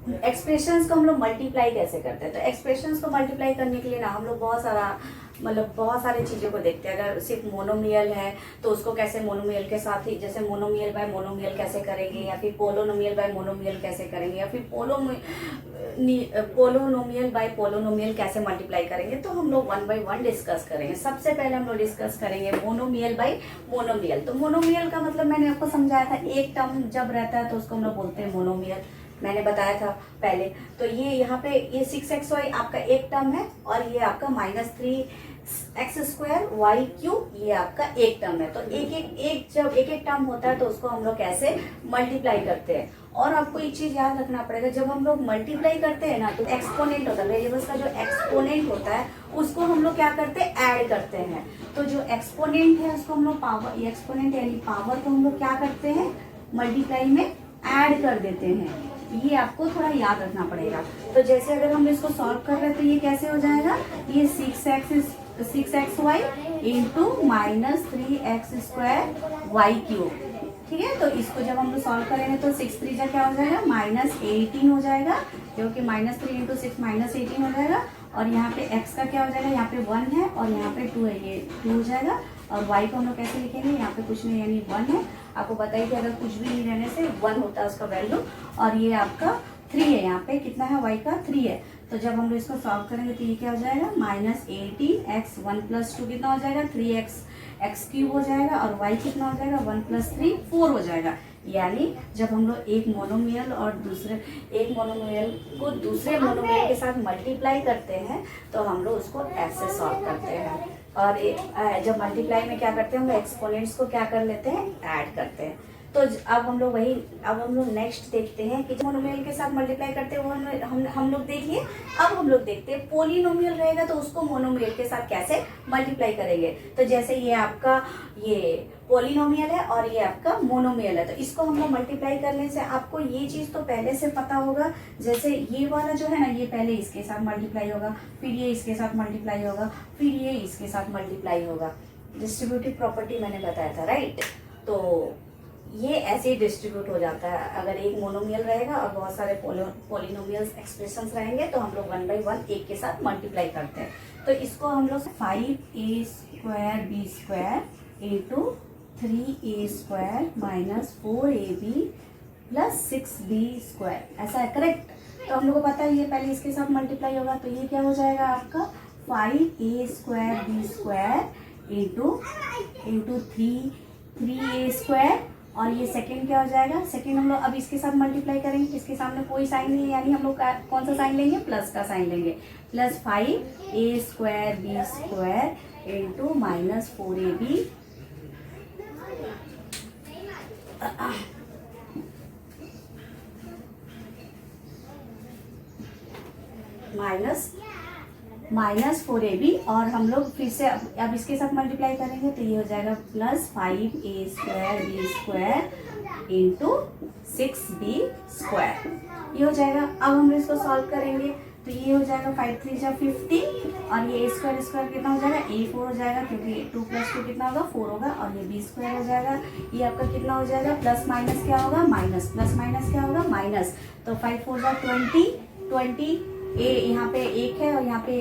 Expressions को हम लोग मल्टीप्लाई कैसे करते हैं। तो एक्सप्रेशंस को मल्टीप्लाई करने के लिए ना हम लोग बहुत सारी चीज़ों को देखते हैं। अगर सिर्फ मोनोमियल है तो उसको कैसे मोनोमियल के साथ ही, जैसे मोनोमियल बाय मोनोमियल कैसे करेंगे, या फिर पोलोनोमियल बाय मोनोमियल कैसे करेंगे, या फिर पोलोनोमियल बाय पोलोनोमियल कैसे मल्टीप्लाई करेंगे। तो हम लोग वन बाय वन डिस्कस करेंगे। सबसे पहले हम लोग डिस्कस करेंगे मोनोमियल बाय मोनोमियल। तो मोनोमियल का मतलब मैंने आपको समझाया था, एक टर्म जब रहता है तो उसको हम लोग बोलते हैं मोनोमियल, मैंने बताया था पहले। तो ये यहाँ पे ये 6xy आपका एक टर्म है, और ये आपका -3x² ये आपका एक टर्म है। तो जब एक एक टर्म होता है तो उसको हम लोग कैसे मल्टीप्लाई करते हैं। और आपको एक चीज याद रखना पड़ेगा, जब हम लोग मल्टीप्लाई करते हैं ना तो एक्सपोनेंट होता है, वेरिएबल्स का जो एक्सपोनेंट होता है उसको हम लोग क्या करते हैं, ऐड करते हैं। तो जो एक्सपोनेंट है उसको हम लोग पावर, एक्सपोनेंट यानी पावर को हम लोग क्या करते हैं, मल्टीप्लाई में ऐड कर देते हैं। ये आपको थोड़ा याद रखना पड़ेगा। तो जैसे अगर हम इसको सॉल्व कर रहे हैं तो ये कैसे हो जाएगा, ये 6xy इंटू -3x²y³। ठीक है, तो इसको जब हम लोग सॉल्व करेंगे तो 6 3 जा क्या हो जाएगा, -18 हो जाएगा, जो कि -3 इंटू 6 -18 हो जाएगा। और यहाँ पे x का क्या हो जाएगा, यहाँ पे 1 है और यहाँ पे 2 है, ये 2 हो जाएगा। और y को हम लोग कैसे लिखेंगे, यहाँ पे कुछ नहीं यानी 1 है। आपको बताइए कि अगर कुछ भी नहीं रहने से 1 होता है उसका वैल्यू। और ये आपका 3 है, यहाँ पे कितना है, y का 3 है। तो जब हम लोग इसको सॉल्व करेंगे तो ये क्या हो जाएगा, -18x 1 + 2 कितना हो जाएगा, 3x³ हो जाएगा। और y कितना हो जाएगा, 1 + 3 4 हो जाएगा। यानी जब हम लोग एक मोनोमियल को दूसरे मोनोमियल के साथ मल्टीप्लाई करते हैं तो हम लोग उसको ऐसे सॉल्व करते हैं। और जब मल्टीप्लाई में क्या करते हैं, हम लोग एक्सपोनेंट्स को क्या कर लेते हैं, ऐड करते हैं। तो अब हम लोग नेक्स्ट देखते हैं कि जब मोनोमियल के साथ मल्टीप्लाई करते हैं वो हम लोग देखिए। अब हम लोग देखते हैं पोलिनोमियल रहेगा तो उसको मोनोमियल के साथ कैसे मल्टीप्लाई करेंगे। तो जैसे ये आपका ये पोलिनोमियल है और ये आपका मोनोमियल है, तो इसको हम लोग मल्टीप्लाई करने से आपको ये चीज तो पहले से पता होगा। जैसे ये वाला जो है ना, ये पहले इसके साथ मल्टीप्लाई होगा, फिर ये इसके साथ मल्टीप्लाई होगा, फिर ये इसके साथ मल्टीप्लाई होगा। डिस्ट्रीब्यूटिव प्रॉपर्टी मैंने बताया था, राइट। तो ये ऐसे ही डिस्ट्रीब्यूट हो जाता है। अगर एक मोनोमियल रहेगा और बहुत सारे पोलिनोमियल्स एक्सप्रेशंस रहेंगे तो हम लोग 1 बाय 1 एक के साथ मल्टीप्लाई करते हैं। तो इसको हम लोग 5a² into 3a² -4ab + 6b², ऐसा है, करेक्ट। तो हम लोग को पता है ये पहले इसके साथ मल्टीप्लाई होगा, तो ये क्या हो जाएगा आपका 5a² इंटू 3a²। और ये सेकंड क्या हो जाएगा, सेकंड हम लोग अब इसके साथ मल्टीप्लाई करेंगे, इसके सामने कोई साइन नहीं है, यानी हम लोग कौन सा साइन लेंगे, प्लस का साइन लेंगे। Plus 5a²b² into -4ab -4ab। और हम लोग फिर से अब इसके साथ मल्टीप्लाई करेंगे तो ये हो जाएगा प्लस 5a²b² इंटू 6b², ये हो जाएगा। अब हम इसको सॉल्व करेंगे तो ये हो जाएगा 5 3 जा 50, और ये a² कितना हो जाएगा, a4 हो जाएगा, क्योंकि 2 + 2 कितना होगा, 4 होगा। और ये b² हो जाएगा, ये आपका कितना हो जाएगा, प्लस माइनस क्या होगा, माइनस, प्लस माइनस क्या होगा, माइनस। तो 5 4 जा 20, ए यहाँ पे 1 है और यहाँ पे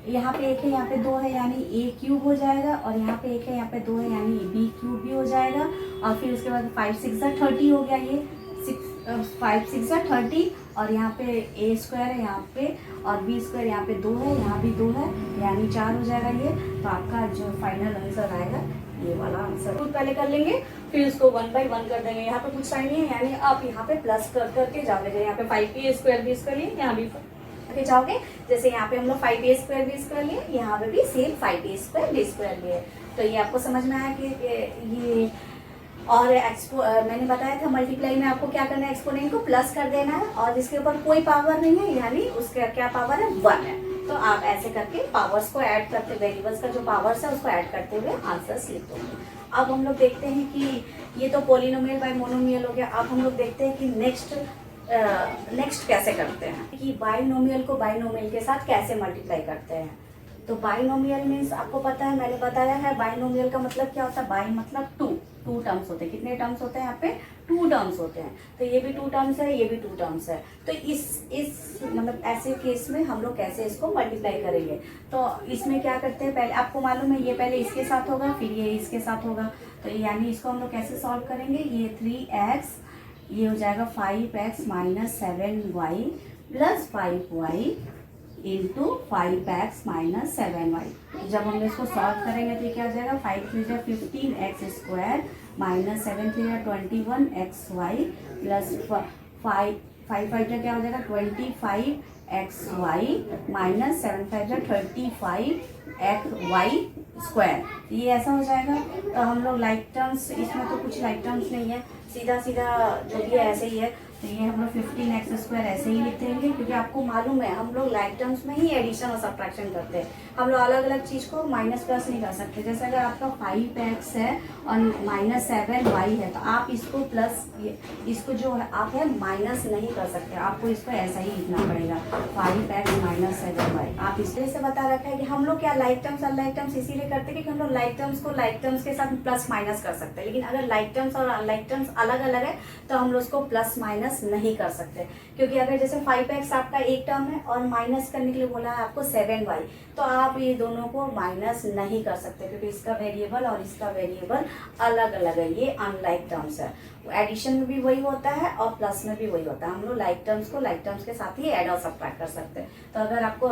1 है, यहाँ पे 2 है, यानी a³ हो जाएगा। और यहाँ पे 1 है, यहाँ पे 2 है, यानी b³ भी हो जाएगा। और फिर उसके बाद 5 6 जा 30 हो गया, ये 5 6 जा 30। और यहाँ पे a² है यहाँ पे, और b² यहाँ पे 2 है, यहाँ भी 2 है, यानी 4 हो जाएगा ये। तो आपका जो फाइनल आंसर आएगा ये वाला आंसर पहले कर लेंगे, फिर उसको 1 बाय 1 कर देंगे। यहाँ पे कुछ साइन नहीं है, यानी आप यहाँ पे प्लस कर करके जाओगे। यहाँ पे 5a² लिए, यहाँ भी के जाओगे। जैसे यहाँ पे हम लोग 5a² लिए, यहाँ पे भी सेम 5a² लिए। तो ये आपको समझ में आया कि ये। और मैंने बताया था मल्टीप्लाई में आपको क्या करना है, एक्सपोनेंट को प्लस कर देना है, और जिसके ऊपर कोई पावर नहीं है यानी उसका क्या पावर है, 1 है। तो आप ऐसे करके पावर्स को ऐड करते, वेरिएबल्स का जो पावर्स है उसको ऐड करते हुए आंसर्स लिख दोगे। अब हम लोग देखते हैं कि ये तो पॉलिनोमियल बाय मोनोमियल हो गया। अब हम लोग देखते हैं कि नेक्स्ट कैसे करते हैं, कि बाइनोमियल को बाइनोमियल के साथ कैसे मल्टीप्लाई करते हैं। तो बाइनोमियल मीन्स आपको पता है, मैंने बताया है बाइनोमियल का मतलब क्या होता है, बाई मतलब 2, 2 टर्म्स होते हैं। कितने टर्म्स होते हैं यहाँ पे? 2 टर्म्स होते हैं। तो ये भी 2 टर्म्स है, ये भी 2 टर्म्स है। तो इस मतलब ऐसे केस में हम लोग कैसे इसको मल्टीप्लाई करेंगे? तो इसमें क्या करते हैं, पहले आपको मालूम है ये पहले इसके साथ होगा, फिर ये इसके साथ होगा। तो यानी इसको हम लोग कैसे सॉल्व करेंगे? ये 3x, ये हो जाएगा 5x minus 7y plus 5y into 5x minus 7y। जब हम इसको सॉल्व करेंगे तो ये क्या हो जाएगा? 5 3 जा 15x स्क्वायर माइनस 7 3 जा 21xy प्लस 5 5 जा क्या हो जाएगा? 25xy माइनस 7 5 जा 35xy स्क्वायर। ये ऐसा हो जाएगा। तो हम लोग लाइक टर्म्स, इसमें तो कुछ लाइक टर्म्स नहीं है, सीधा सीधा जो भी है ऐसे ही है। तो ये हम लोग 15x स्क्वायर ऐसे ही लिख देंगे, क्योंकि आपको मालूम है हम लोग लाइक टर्म्स में ही एडिशन और सब्ट्रैक्शन करते हैं। हम लोग अलग अलग चीज़ को माइनस प्लस नहीं कर सकते। जैसे अगर आपका 5x है और माइनस 7y है, तो आप इसको प्लस इसको जो है आप है माइनस नहीं कर सकते, आपको इसको ऐसा ही लिखना पड़ेगा 5x माइनस 7y। आप इसलिए से बता रखा है कि हम लोग क्या लाइक टर्म्स अनलाइक टर्म्स इसीलिए करते हैं क्योंकि हम लोग लाइक टर्म्स को लाइक टर्म्स के साथ प्लस माइनस कर सकते हैं। लेकिन अगर लाइक टर्म्स और अनलाइक टर्म्स अलग अलग है तो हम लोग उसको प्लस माइनस नहीं कर सकते। क्योंकि अगर जैसे 5x आपका एक टर्म है और माइनस करने के लिए बोला है आपको 7y, तो आप ये दोनों को माइनस नहीं कर सकते क्योंकि इसका वेरिएबल और इसका वेरिएबल अलग अलग है। ये अनलाइक टर्म्स है। एडिशन में भी वही होता है और प्लस में भी वही होता है। हम लोग लाइक टर्म्स को लाइक टर्म्स के साथ ही ऐड और सब्ट्रैक्ट कर सकते हैं। तो अगर आपको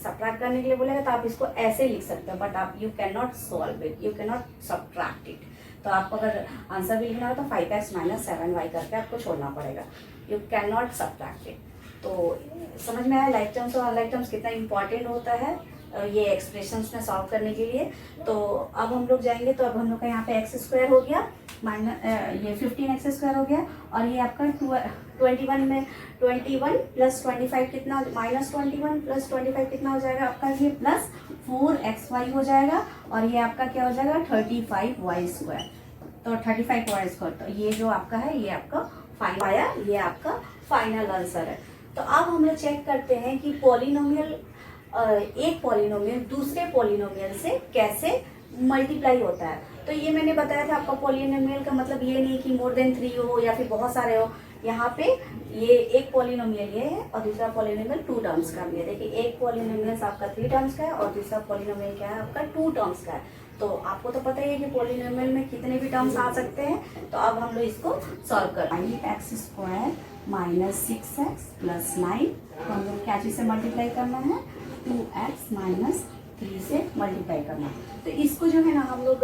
सब्ट्रैक्ट करने के लिए बोलेगा तो आप इसको ऐसे लिख सकते हैं, बट आप you can not solve it, you can not subtract it. तो आपको अगर आंसर भी लिखना हो तो 5x माइनस 7y करके आपको छोड़ना पड़ेगा। You can not subtract it. तो समझ में आया लाइक टर्म्स और अनलाइक टर्म्स कितना इंपॉर्टेंट होता है ये एक्सप्रेशंस में सॉल्व करने के लिए। तो अब हम लोग जाएंगे, तो अब हम लोग का यहाँ पे एक्स स्क्वायर हो गया माइनस ये 15x स्क्वायर हो गया, और ये आपका 21 में 21 प्लस 25 कितना, माइनस 21 प्लस 25 कितना हो जाएगा आपका? ये प्लस 4xy हो जाएगा, और ये आपका क्या हो जाएगा? 35y square. तो 35y स्क्वायर, तो ये जो आपका है ये आपका फाइनल आया, ये आपका फाइनल आंसर है। तो अब हम लोग चेक करते हैं कि पॉलिनोमियल एक पॉलिनोमियल दूसरे पॉलिनोमियल से कैसे मल्टीप्लाई होता है। तो ये मैंने बताया था आपका पॉलिनोमियल का मतलब ये नहीं कि मोर देन 3 हो या फिर बहुत सारे हो। यहाँ पे ये एक पॉलिनोमियल ये है और दूसरा पॉलिनोमियल 2 टर्म्स का भी है। देखिए एक पॉलिनोमियल आपका 3 टर्म्स का है और दूसरा पॉलिनोमियल क्या है आपका 2 टर्म्स का है। तो आपको तो पता ही है कि पॉलिनोमियल में कितने भी टर्म्स आ सकते हैं। तो अब हम लोग इसको सॉल्व कर x square minus 6x plus 9, तो हम लोग क्या चीज़ से मल्टीप्लाई करना है? 2x माइनस 3 से मल्टीप्लाई करना। तो इसको जो है ना हम लोग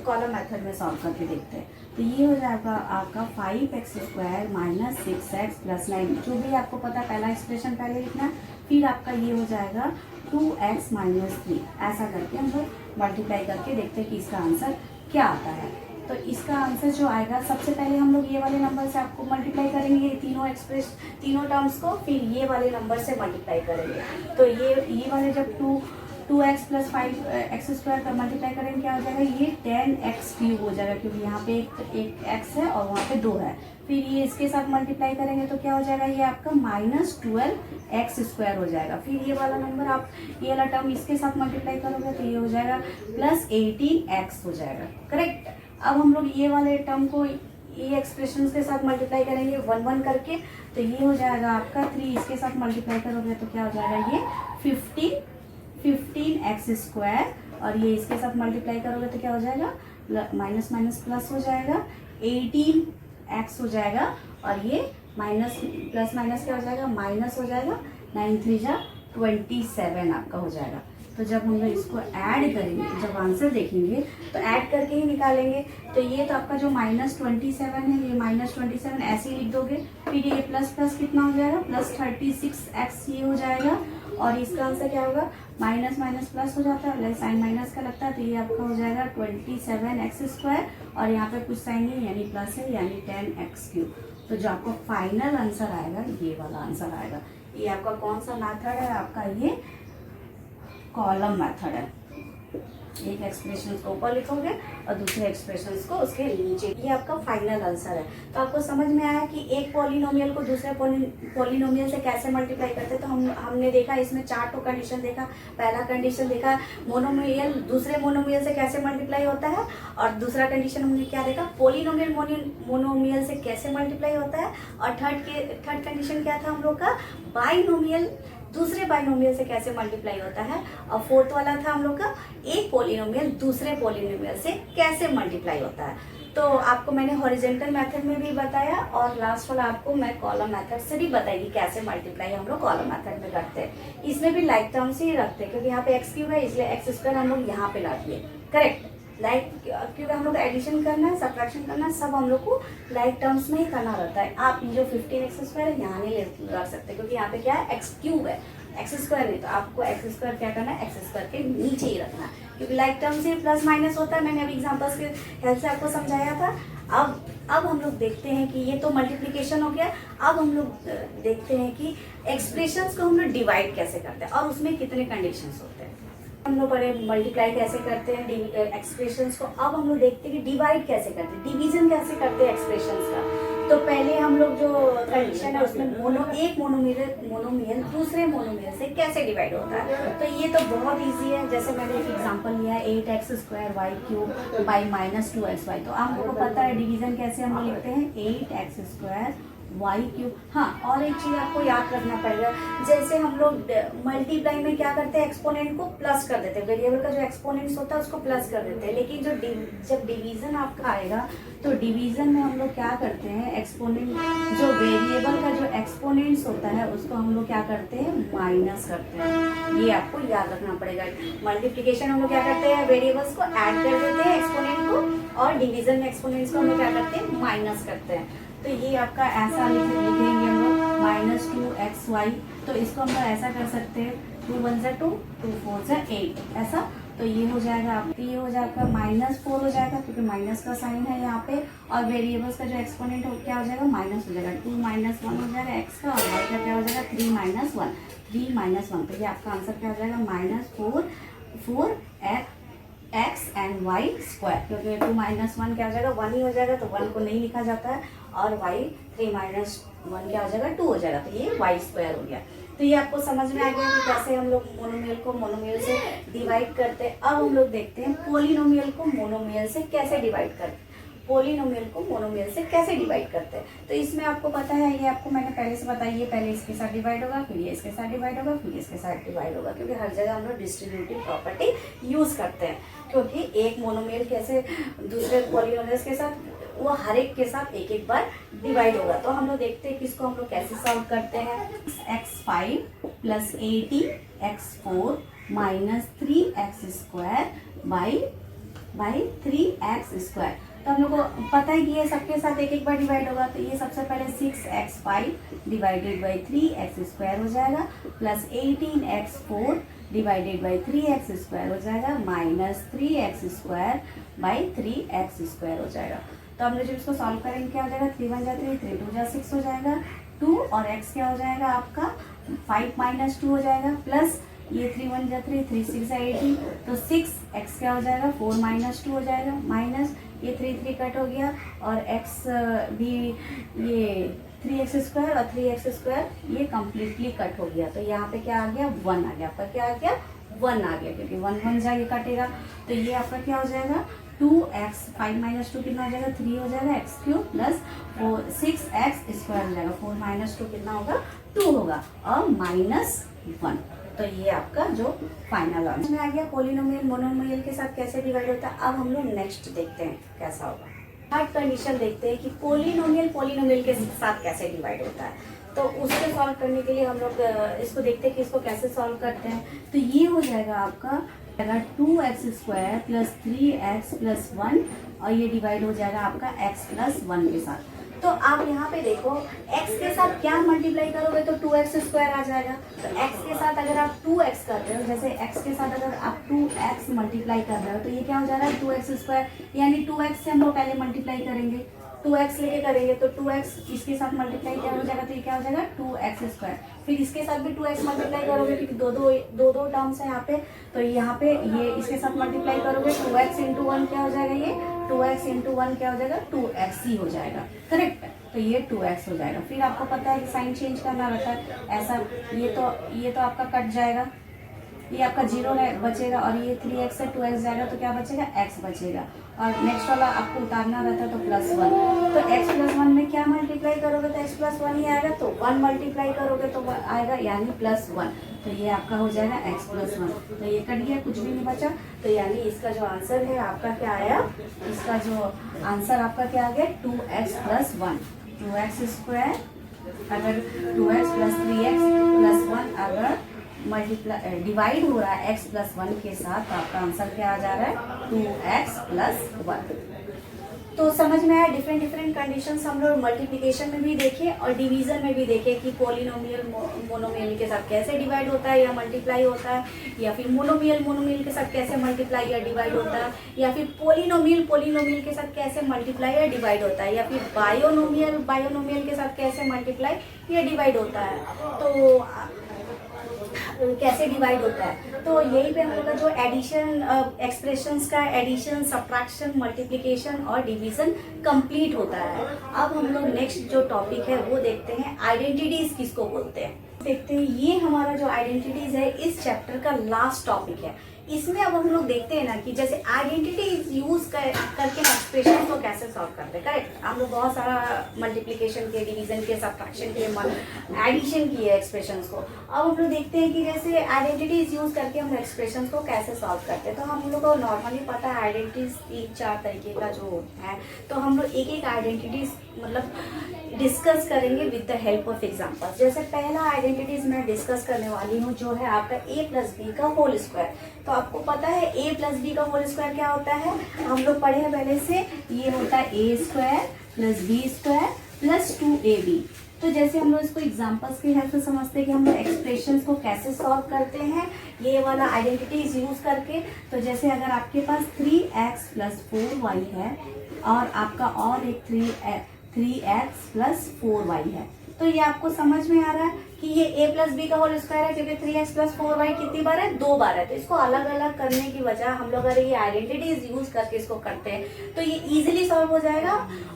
कॉलम मेथड में सॉल्व करके देखते हैं। तो ये हो जाएगा आपका 5x square minus 6x plus 9, जो भी आपको पता पहला एक्सप्रेशन पहले लिखना है, फिर आपका ये हो जाएगा 2x माइनस 3। ऐसा करके हम लोग मल्टीप्लाई करके देखते हैं कि इसका आंसर क्या आता है। तो इसका आंसर जो आएगा, सबसे पहले हम लोग ये वाले नंबर से आपको मल्टीप्लाई करेंगे तीनों टर्म्स को, फिर ये वाले नंबर से मल्टीप्लाई करेंगे। तो ये वाले जब 2x प्लस 5x स्क्वायर का मल्टीप्लाई करेंगे क्या हो जाएगा? ये 10x क्यूब हो जाएगा, क्योंकि यहाँ पे एक x है और वहाँ पे 2 है। फिर ये इसके साथ मल्टीप्लाई करेंगे तो क्या हो जाएगा? ये आपका माइनस 12x स्क्वायर हो जाएगा। फिर ये वाला नंबर आप ये वाला टर्म इसके साथ मल्टीप्लाई करोगे तो ये हो जाएगा प्लस 18x हो जाएगा। करेक्ट। अब हम लोग ये वाले टर्म को ये एक्सप्रेशन के साथ मल्टीप्लाई करेंगे 1 1 करके, तो ये हो जाएगा आपका 3 इसके साथ मल्टीप्लाई करोगे तो क्या हो जाएगा? ये 15x स्क्वायर, और ये इसके साथ मल्टीप्लाई करोगे तो क्या हो जाएगा? माइनस माइनस प्लस हो जाएगा 18x हो जाएगा, और ये माइनस प्लस माइनस क्या हो जाएगा? माइनस हो जाएगा 9 3 जा 27 आपका हो जाएगा। तो जब हम लोग इसको ऐड करेंगे, जब आंसर देखेंगे तो ऐड करके ही निकालेंगे। तो ये तो आपका जो माइनस 27 है, ये माइनस 27 ऐसे ही लिख दोगे। फिर ये प्लस प्लस कितना हो जाएगा? प्लस 36x ये हो जाएगा, और इसका आंसर क्या होगा? माइनस माइनस प्लस हो जाता है, साइन माइनस का लगता है, तो ये आपका हो जाएगा 27x स्क्वायर, और यहाँ पे कुछ साइन नहीं यानी प्लस है, यानी 10x क्यूब। तो जो आपका फाइनल आंसर आएगा ये वाला आंसर आएगा। ये आपका कौन सा मेथड है? आपका ये कॉलम मेथड है। एक एक्सप्रेशन को ऊपर लिखोगे और दूसरे एक्सप्रेशन को उसके नीचे। ये आपका फाइनल आंसर है। तो आपको समझ में आया कि एक पॉलिनोमियल को दूसरे पॉलिनोमियल से कैसे मल्टीप्लाई करते हैं। तो हमने देखा इसमें 4 कंडीशन देखा। पहला कंडीशन देखा मोनोमियल दूसरे मोनोमियल से कैसे मल्टीप्लाई होता है, और दूसरा कंडीशन हमने क्या देखा, पॉलिनोमियल मोनोमियल से कैसे मल्टीप्लाई होता है, और थर्ड कंडीशन क्या था हम लोग का, बाइनोमियल दूसरे बाइनोमियल से कैसे मल्टीप्लाई होता है, और फोर्थ वाला था हम लोग का एक पॉलिनोमियल दूसरे पॉलिनोमियल से कैसे मल्टीप्लाई होता है। तो आपको मैंने हॉरिजॉन्टल मेथड में भी बताया, और लास्ट वाला आपको मैं कॉलम मेथड से भी बताएगी कैसे मल्टीप्लाई हम लोग कॉलम मेथड में करते हैं। इसमें भी लाइक टर्म्स ही रखते हैं, क्योंकि यहाँ पे x क्यूब है इसलिए एक्स स्क्वायर हम लोग यहाँ पे ला दिए। करेक्ट, लाइक क्योंकि हम लोग एडिशन करना है, सब्ट्रैक्शन करना है, सब हम लोग को लाइक टर्म्स में ही करना रहता है। आप जो 15x² है यहाँ नहीं रख सकते, क्योंकि यहाँ पे क्या है, x क्यूब है, x² नहीं। तो आपको x² क्या करना है, x² के नीचे ही रखना है, क्योंकि लाइक टर्म से प्लस माइनस होता है। मैंने अभी एग्जांपल्स के हेल्प से आपको समझाया था। अब हम लोग देखते हैं कि ये तो मल्टीप्लिकेशन हो गया। अब हम लोग देखते हैं कि एक्सप्रेशंस को हम लोग डिवाइड कैसे करते हैं और उसमें कितने कंडीशंस होते हैं। हम लोग पहले मल्टीप्लाई कैसे करते हैं एक्सप्रेशंस को। अब हम लोग देखते हैं कि डिवाइड कैसे करते हैं, डिवीजन कैसे करते हैं एक्सप्रेशंस का। तो पहले हम लोग जो कंडीशन है उसमें एक मोनोमियल दूसरे मोनोमियल से कैसे डिवाइड होता है। तो ये तो बहुत इजी है। जैसे मैंने एक एग्जांपल लिया है 8x² y³ बाई -2xy। तो आप लोगों को पता है डिवीजन कैसे हम लिखते हैं, 8x² y³। हाँ, और एक चीज आपको याद रखना पड़ेगा, जैसे हम लोग मल्टीप्लाई में क्या करते हैं, एक्सपोनेंट को प्लस कर देते हैं, वेरिएबल का जो एक्सपोनेंट्स होता है उसको प्लस कर देते हैं। लेकिन जब डिवीजन आपका आएगा तो डिवीजन में हम लोग क्या करते हैं, एक्सपोनेंट जो वेरिएबल का जो एक्सपोनेंट्स होता है उसको हम लोग क्या करते हैं, माइनस करते हैं। ये आपको याद रखना पड़ेगा। मल्टीप्लिकेशन हम लोग क्या करते हैं, वेरिएबल्स को ऐड कर देते हैं एक्सपोनेंट को, और डिवीजन में एक्सपोनेंट्स को हम लोग क्या करते हैं, माइनस करते हैं। तो ये आपका ऐसा लिखेंगे हम लोग -2xy। तो इसको हम लोग ऐसा कर सकते हैं 2 1 2 2 4 8 ऐसा। तो ये हो जाएगा आपका, ये हो जाएगा -4 हो जाएगा, क्योंकि माइनस का साइन है यहाँ पे, और वेरिएबल्स का जो एक्सपोनेंट हो क्या हो जाएगा, माइनस हो जाएगा। 2 - 1 हो जाएगा x का, और y का क्या हो जाएगा 3 - 1 3 - 1। तो ये आपका आंसर क्या हो जाएगा, -4 x एंड y स्क्वायर, क्योंकि 2 - 1 क्या हो जाएगा, 1 ही हो जाएगा, तो 1 को नहीं लिखा जाता है, और y 3 - 1 क्या हो जाएगा, 2 हो जाएगा। तो ये y स्क्वायर हो गया। तो ये आपको समझ में आ गया कि कैसे हम लोग मोनोमियल को मोनोमियल से डिवाइड करते हैं। अब हम लोग देखते हैं पॉलिनोमियल को मोनोमियल से कैसे डिवाइड करते हैं, पॉलिनोमियल को मोनोमियल से कैसे डिवाइड करते हैं। तो इसमें आपको पता है, ये आपको मैंने पहले से बताई है, पहले इसके साथ डिवाइड होगा, फिर ये इसके साथ डिवाइड होगा, फिर इसके साथ डिवाइड होगा, क्योंकि हर जगह हम लोग डिस्ट्रीब्यूटिव प्रॉपर्टी यूज करते हैं। क्योंकि एक मोनोमियल कैसे दूसरे पॉलिनोमियल्स के साथ, वो हर एक के साथ एक एक बार डिवाइड होगा। तो हम लोग देखते हैं कि इसको हम लोग कैसे सॉल्व करते हैं। x5 + 80x4 - 3x² by 3x²। तो हम लोग को पता है कि ये सबके साथ एक एक बार डिवाइड होगा। तो ये सबसे पहले 6x5 डिवाइडेड बाई 3x² हो जाएगा, plus 18x4 divided by 3x² हो जाएगा, माइनस 3x² बाई 3x² हो जाएगा। तो हम लोग जब इसको सॉल्व करेंगे क्या हो जाएगा, 3 1 3 3 2 6 हो जाएगा, 2 और x क्या हो जाएगा आपका 5 - 2 हो जाएगा, प्लस ये 3 1 3 3 6 18, तो 6x क्या हो जाएगा 4 - 2 हो जाएगा, माइनस ये 3 3 कट हो गया, और x भी ये 3x² और 3x² ये कम्प्लीटली कट हो गया। तो यहाँ पे क्या आ गया, 1 आ गया। आपका क्या आ गया, 1 आ गया, क्योंकि 1 1 जाके कटेगा। तो ये आपका क्या हो जाएगा, 2x 5 - 2 कितना हो जाएगा, 3 हो जाएगा, x³ प्लस 6x² हो जाएगा, 4 - 2 कितना होगा, 2 होगा, और -1। तो ये आपका जो फाइनल आंसर में आ गया पॉलिनोमियल मोनोमियल के साथ कैसे डिवाइड होता है। अब हम लोग नेक्स्ट देखते हैं कैसा होगा। थर्ड कंडीशन देखते हैं कि पॉलिनोमियल के साथ कैसे डिवाइड होता है। तो उसको सॉल्व करने के लिए हम लोग इसको देखते हैं कि इसको कैसे सॉल्व करते हैं। तो ये हो जाएगा आपका 2x² + 3x + 1, और ये डिवाइड हो जाएगा आपका x + 1 के साथ। तो आप यहाँ पे देखो x के साथ क्या मल्टीप्लाई करोगे तो 2x² आ जाएगा। तो x के साथ अगर आप 2x कर रहे हो, जैसे x के साथ अगर आप 2x मल्टीप्लाई कर रहे हो, तो ये क्या हो जा रहा है 2x², यानी 2x से हम लोग पहले मल्टीप्लाई करेंगे, 2x लेके करेंगे तो 2x इसके साथ मल्टीप्लाई क्या हो जाएगा, तो ये क्या हो जाएगा 2x²। फिर इसके साथ भी 2x मल्टीप्लाई करोगे क्योंकि दो टर्म्स है यहाँ पे, तो यहाँ पे ये इसके साथ मल्टीप्लाई करोगे 2x इंटू 1 क्या हो जाएगा, ये 2x इंटू 1 क्या हो जाएगा 2x ही हो जाएगा, करेक्ट। तो ये 2x हो जाएगा। फिर आपको पता है कि साइन चेंज करना रहता है ऐसा, ये तो आपका कट जाएगा, ये आपका 0 बचेगा और ये 3x से 2x जाएगा तो क्या बचेगा, x बचेगा। और नेक्स्ट वाला आपको उतारना रहता है तो +1, तो x+1 में क्या मल्टीप्लाई करोगे तो x+1 ही आएगा, तो 1 मल्टीप्लाई करोगे तो आएगा यानी +1, तो ये आपका हो जाएगा x+1। तो ये कट गया, कुछ भी नहीं बचा, तो यानी इसका जो आंसर है आपका क्या आया, इसका जो आंसर आपका क्या आ गया 2x+1, 2x²। अगर 2x + 3x + 1 अगर मल्टीप्लाई डिवाइड हो रहा है x+1 के साथ, तो आपका आंसर क्या आ जा रहा है 2x+1। तो समझ में आया, डिफरेंट कंडीशंस हम लोग मल्टीप्लिकेशन में भी देखे और डिवीजन में भी देखे कि पॉलिनोमियल मोनोमियल के साथ कैसे डिवाइड होता है या मल्टीप्लाई होता है, या फिर मोनोमियल के साथ कैसे मल्टीप्लाई या डिवाइड होता है, या फिर पॉलिनोमियल के साथ कैसे मल्टीप्लाई या डिवाइड होता है, या फिर बायोनोमियल के साथ कैसे मल्टीप्लाई या डिवाइड होता है, तो कैसे डिवाइड होता है। तो यही पे हम लोग का जो एडिशन एक्सप्रेशंस का एडिशन, सब्ट्रैक्शन, मल्टीप्लिकेशन और डिवीजन कंप्लीट होता है। अब हम लोग नेक्स्ट जो टॉपिक है वो देखते हैं, आइडेंटिटीज किसको बोलते हैं। देखते हैं, ये हमारा जो आइडेंटिटीज है इस चैप्टर का लास्ट टॉपिक है। इसमें अब हम लोग देखते हैं ना कि जैसे आइडेंटिटीज यूज करके एक्सप्रेशन को कैसे सॉल्व करते हैं, करेक्ट। हम लोग बहुत सारा मल्टीप्लिकेशन के, डिवीजन के, सब्ट्रैक्शन के, एडिशन किए एक्सप्रेशंस को। अब हम लोग देखते हैं कि जैसे आइडेंटिटीज यूज करके हम एक्सप्रेशंस को कैसे सॉल्व करते हैं। तो हम लोग को नॉर्मली पता है आइडेंटिटीज 3-4 तरीके का जो है, तो हम लोग एक आइडेंटिटीज मतलब डिस्कस करेंगे with the help of examples. जैसे पहला आइडेंटिटीज मैं डिस्कस करने वाली हूँ जो है आपका a+b²। तो आपको पता है a+b² क्या होता है, हम लोग पढ़े हैं पहले से, ये होता है a² + b² + 2ab। तो जैसे हम लोग इसको एग्जांपल्स की हेल्प से समझते हैं कि हम लोग एक्सप्रेशंस को कैसे सॉल्व करते हैं ये वाला आइडेंटिटीज यूज करके। तो जैसे अगर आपके पास 3x + 4y है और आपका और एक 3x + 4y है, तो ये आपको समझ में आ रहा है कि ये a+b² है, क्योंकि 3x + 4y कितनी बार है, 2 बार है। तो इसको अलग अलग करने की वजह हम लोग अगर ये आइडेंटिटीज यूज करके इसको करते हैं तो ये इजीली सॉल्व हो जाएगा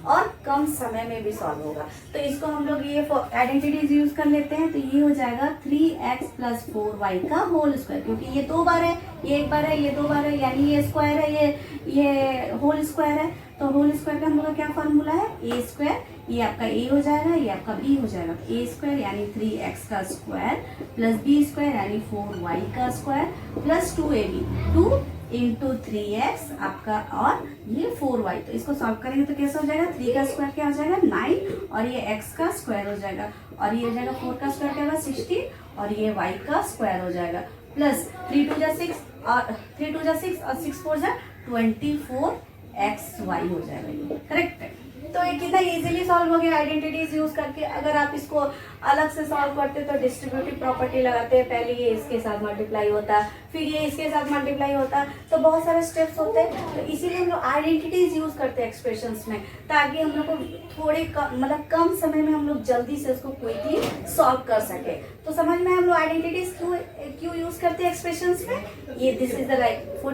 और कम समय में भी सॉल्व होगा। तो इसको हम लोग ये आइडेंटिटीज यूज कर लेते हैं। तो ये हो जाएगा 3x + 4y², क्योंकि ये 2 बार है, ये 1 बार है, ये 2 बार है, यानी ये स्क्वायर है, ये होल स्क्वायर है। तो होल स्क्वायर का हम लोग का क्या फॉर्मूला है, a², ये आपका a हो जाएगा, ये आपका b हो जाएगा। a² यानी 3x का स्क्वायर + b² यानी 4y का स्क्वायर + 2ab, 2 × 3x आपका और ये 4y। तो इसको सॉल्व करेंगे तो कैसे हो जाएगा, 3 का स्क्वायर क्या हो जाएगा 9 और ये x का स्क्वायर हो जाएगा, और ये हो जाएगा 4 का स्क्वायर क्या होगा 16 और ये y का स्क्वायर हो जाएगा, प्लस 3 × 6 और 6 × 4 24xy हो जाएगा, ये करेक्ट है। तो ये कितना इजीली सॉल्व हो गया आइडेंटिटीज यूज करके। अगर आप इसको अलग से सॉल्व करते तो डिस्ट्रीब्यूटिव प्रॉपर्टी लगाते हैं, पहले ये इसके साथ मल्टीप्लाई होता है, फिर ये इसके साथ मल्टीप्लाई होता है, तो बहुत सारे स्टेप्स होते हैं। तो इसीलिए हम लोग आइडेंटिटीज यूज करते हैं एक्सप्रेशंस में, ताकि हम लोग को थोड़े मतलब कम समय में हम लोग जल्दी से उसको क्विकली सॉल्व कर सके। तो समझ में हम लोग आइडेंटिटीज क्यों यूज करते हैं एक्सप्रेशंस में, ये this is the right for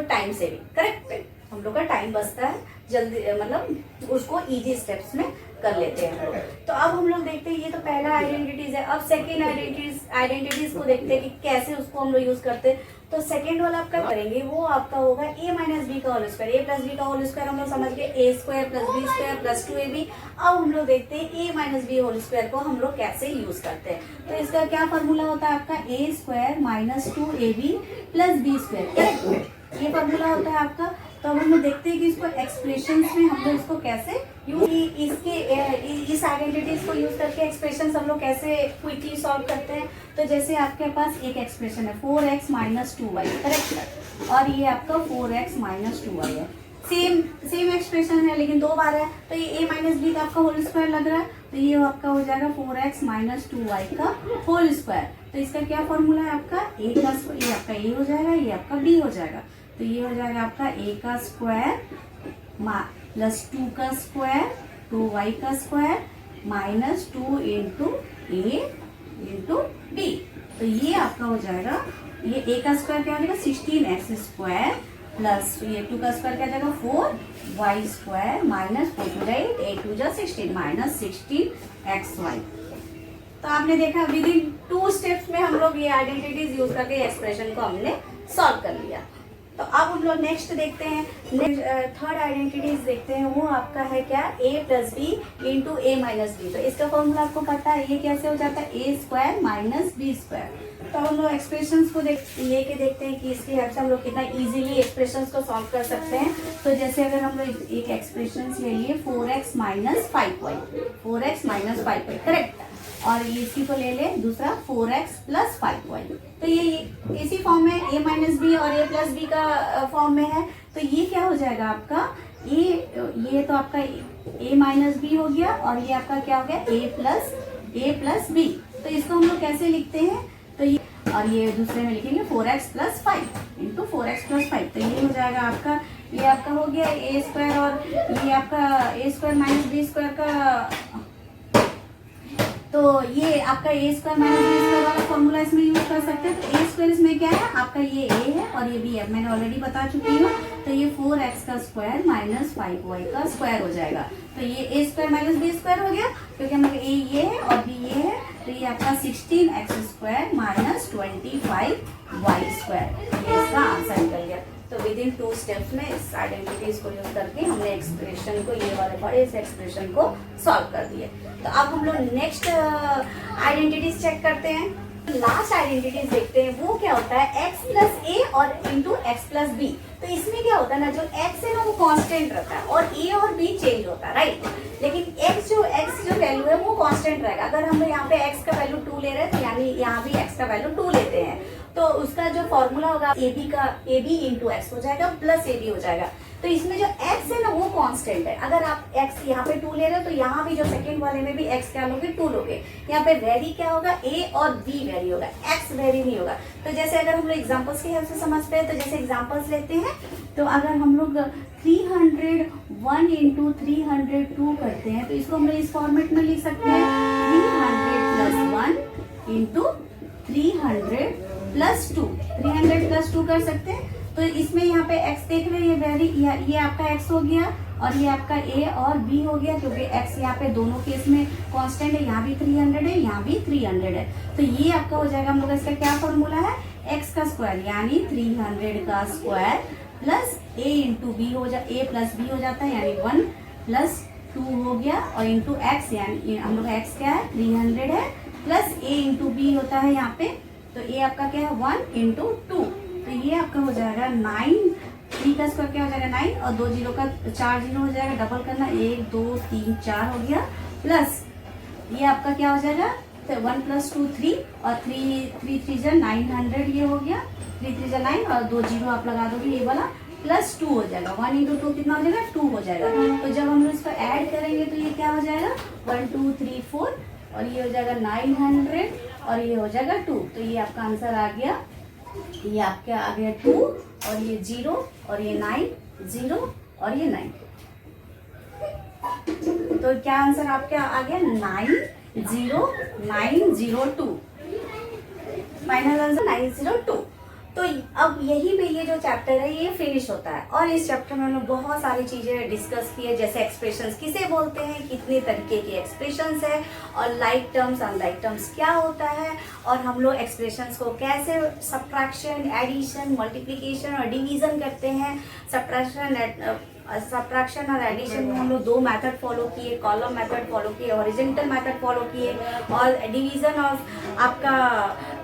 time saving, correct. हम लोग का टाइम बचता है, जल्दी मतलब उसको इजी स्टेप्स में कर लेते हैं हम लोग। तो अब हम लोग देखते हैं, ये तो पहला आइडेंटिटीज है। अब सेकेंड आइडेंटिटीज को देखते हैं कि कैसे उसको हम लोग यूज करते हैं। तो सेकेंड वाला आपका करेंगे वो आपका होगा a - b² a+b² हम लोग समझ गए, a² + b² + 2ab। अब हम लोग देखते हैं a - b² को हम लोग कैसे यूज करते हैं। तो इसका क्या फॉर्मूला होता है आपका, a² - 2ab + b², करेक्ट, ये फॉर्मूला होता है आपका। तो अब हम लोग देखते हैं कि इसको एक्सप्रेशंस में हम लोग इसको कैसे इस आइडेंटिटीज को यूज करके एक्सप्रेशंस हम लोग कैसे क्विकली सॉल्व करते हैं। तो जैसे आपके पास एक एक्सप्रेशन है 4x - 2y, करेक्ट है, और ये आपका 4x - 2y है, सेम एक्सप्रेशन है लेकिन 2 बार है। तो ये a - b का आपका होल स्क्वायर लग रहा है, तो ये आपका हो जाएगा 4x - 2y का होल स्क्वायर। तो इसका क्या फॉर्मूला है आपका, a का स्क्वायर, ये आपका a हो जाएगा, ये आपका b हो जाएगा। तो ये हो जाएगा आपका a का स्क्वायर प्लस 2 का स्क्वायर 2y का स्क्वायर माइनस 2 इंटू ए इंटू बी। तो ये आपका हो जाएगा, ये a का स्क्वायर क्या हो जाएगा 16x स्क्वायर प्लस ये 2 का स्क्वायर क्या जाएगा 4y square minus 4 to 8 8 to 16 minus 16xy। तो आपने देखा विद इन 2 स्टेप्स में हम लोग ये आइडेंटिटीज यूज करके एक्सप्रेशन को हमने सॉल्व कर लिया। तो अब हम लोग नेक्स्ट देखते हैं, थर्ड आइडेंटिटीज देखते हैं। वो आपका है क्या a plus b into a minus b. तो इसका फॉर्मूला आपको पता है, ये कैसे हो जाता है ए स्क्वायर माइनस बी स्क्वायर। तो हम लोग एक्सप्रेशंस को लेके देखते हैं कि इसकी हेल्प से हम लोग कितना इजीली एक्सप्रेशंस को सॉल्व कर सकते हैं। तो जैसे अगर हम लोग एक एक्सप्रेशन ले लिए 4x minus 5y, 4x minus 5y correct, और इसी को ले ले दूसरा 4x प्लस 5y। तो ये इसी फॉर्म में a माइनस बी और a प्लस बी का फॉर्म में है। तो ये क्या हो जाएगा आपका ये तो आपका a माइनस बी हो गया और ये आपका क्या हो गया a प्लस बी। तो इसको हम लोग कैसे लिखते हैं, तो ये और ये दूसरे में लिखेंगे 4x plus 5 into 4x plus 5। तो ये हो जाएगा आपका, ये आपका हो गया a स्क्वायर और ये आपका a square minus b square का, तो ये आपका a square minus b square वाला फॉर्मूला इसमें यूज कर सकते हैं। तो a स्क्वायर इसमें क्या है आपका, ये a है और ये b है, मैंने ऑलरेडी बता चुकी हूँ। तो ये 4x का स्क्वायर माइनस 5y का स्क्वायर हो जाएगा। तो ये a square minus b square हो गया क्योंकि हमारे a ये है और b ये है। तो ये आपका 16x square minus 25y square, ये इसका आंसर निकल गया। तो विद इन 2 स्टेप्स में इस आइडेंटिटीज को यूज करके हमने एक्सप्रेशन को, ये वाले बड़े से एक्सप्रेशन को सॉल्व कर दिए। तो अब हम लोग नेक्स्ट आइडेंटिटीज चेक करते हैं। लास्ट आइडेंटिटीज देखते हैं, वो क्या होता है x प्लस ए और इंटू एक्स प्लस बी। तो इसमें क्या होता है ना, जो x है ना वो कांस्टेंट रहता है और a और b चेंज होता है, राइट। लेकिन x जो वैल्यू है वो कांस्टेंट रहेगा। अगर हम यहाँ पे x का वैल्यू 2 ले रहे हैं तो यानी यहाँ भी x का वैल्यू 2 लेते हैं, तो उसका जो फॉर्मूला होगा ab इंटू एक्स हो जाएगा प्लस ab हो जाएगा। तो इसमें जो x है ना वो कांस्टेंट है। अगर आप x यहाँ पे 2 ले रहे हो तो यहाँ भी जो सेकंड वाले में भी x क्या लोगे 2 लोगे। यहाँ पे वेरी क्या होगा a और b वेरी होगा, x वेरी नहीं होगा। तो जैसे अगर हम लोग एग्जांपल्स की हेल्प से समझते हैं, तो जैसे एग्जांपल्स लेते हैं, तो अगर हम लोग 301 इंटू 302 करते हैं तो इसको हम लोग इस फॉर्मेट में लिख सकते हैं 300 प्लस 1 इंटू 300 प्लस 2, 300 प्लस 2 कर सकते हैं। तो इसमें यहाँ पे x देख रहे हैं, वेरी ये आपका x हो गया और ये आपका a और b हो गया क्योंकि x यहाँ पे दोनों केस में कांस्टेंट है, यहाँ भी 300 है यहाँ भी 300 है। तो ये आपका हो जाएगा, हम लोग इसका क्या फॉर्मूला है x का स्क्वायर यानी 300 का square plus a into b हो जाए, a प्लस b हो जाता है यानी 1 प्लस 2 हो गया और इंटू x यानी हम लोग x क्या है 300 है प्लस a इंटू बी होता है यहाँ पे। तो a आपका क्या है 1 इंटू 2। तो ये आपका हो जाएगा 9, 3 का स्क्वायर क्या हो जाएगा 9 और 2 जीरो का 4 जीरो हो जाएगा, डबल करना 1 2 3 4 हो गया, प्लस ये आपका क्या हो जाएगा तो 1 प्लस 2 3 और 3 3 900 ये हो गया, 3 3 9 और 2 जीरो आप लगा दोगे ये वाला, प्लस 2 हो जाएगा। 1 इंटू 2 कितना हो जाएगा 2 हो जाएगा। तो जब हम इसको ऐड करेंगे तो ये क्या हो जाएगा 1 2 3 4 और ये हो जाएगा 900 और ये हो जाएगा 2। तो ये आपका आंसर आ गया, ये आपका आ गया 2 और ये 0 और ये 9 0 और ये 9। तो क्या आंसर आपका आ गया 90902, फाइनल आंसर 902। तो अब यही पे ये जो चैप्टर है ये फिनिश होता है और इस चैप्टर में हम लोग बहुत सारी चीजें डिस्कस की है, जैसे एक्सप्रेशंस किसे बोलते हैं, कितने तरीके के एक्सप्रेशंस है और लाइक टर्म्स अनलाइक टर्म्स क्या होता है, और हम लोग एक्सप्रेशंस को कैसे सब्ट्रैक्शन, एडिशन, मल्टीप्लिकेशन और डिवीजन करते हैं। सब्ट्रैक्शन और एडिशन में हम लोग 2 मेथड फॉलो किए, कॉलम मेथड फॉलो किए, हॉरिजॉन्टल मेथड फॉलो किए, और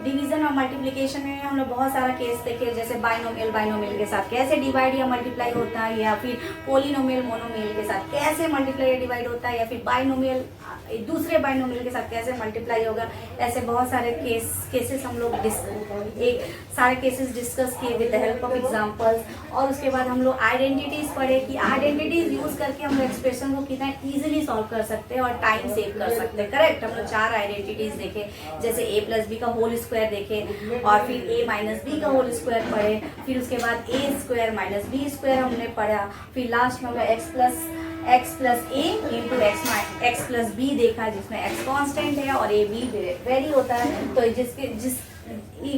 डिवीजन और मल्टीप्लिकेशन में हम लोग बहुत सारा केस देखे, जैसे बाइनोमियल के साथ कैसे डिवाइड या मल्टीप्लाई होता है, या फिर पोलिनोमियल मोनोमियल के साथ कैसे मल्टीप्लाई या डिवाइड होता है, या फिर बाइनोमियल दूसरे बाइनोमियल के साथ कैसे मल्टीप्लाई होगा, ऐसे बहुत सारे केसेस हम लोग सारे केसेस डिस्कस किए with the help of examples. और उसके बाद हम लोग आइडेंटिटीज पढ़े कि आइडेंटिटीज यूज करके हम लोग एक्सप्रेशन को कितना इजीली सॉल्व कर सकते हैं और टाइम सेव कर सकते हैं। करेक्ट, हम लोग 4 आइडेंटिटीज देखे, जैसे a प्लस बी का होल स्क्वायर देखे, और फिर a माइनस बी का होल स्क्वायर पढ़े, फिर उसके बाद a square minus b square हमने पढ़ा, फिर लास्ट में हम x plus a into x plus b देखा, जिसमें x कांस्टेंट है और a b वेरी होता है। तो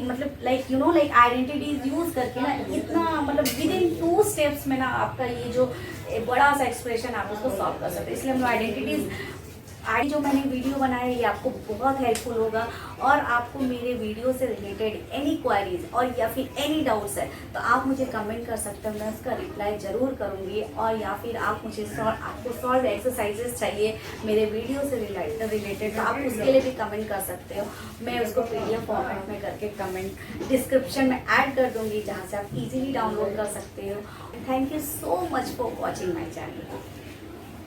मतलब लाइक लाइक आइडेंटिटीज यूज करके ना इतना मतलब विद इन 2 स्टेप्स में ना आपका ये जो बड़ा सा एक्सप्रेशन आप उसको सॉल्व कर सकते हैं। इसलिए हम लोग आइडेंटिटीज जो मैंने वीडियो बनाया ये आपको बहुत हेल्पफुल होगा। और आपको मेरे वीडियो से रिलेटेड एनी क्वेरीज और या फिर एनी डाउट्स है तो आप मुझे कमेंट कर सकते हैं, मैं उसका रिप्लाई ज़रूर करूँगी। और या फिर आप मुझे आपको सॉल्व एक्सरसाइजेस चाहिए मेरे वीडियो से रिलेटेड तो आप उसके लिए भी कमेंट कर सकते हो। मैं उसको PDF फॉर्मेट में करके कमेंट डिस्क्रिप्शन में ऐड कर दूँगी, जहाँ से आप इजीली डाउनलोड कर सकते हो। Thank you so much for watching my channel.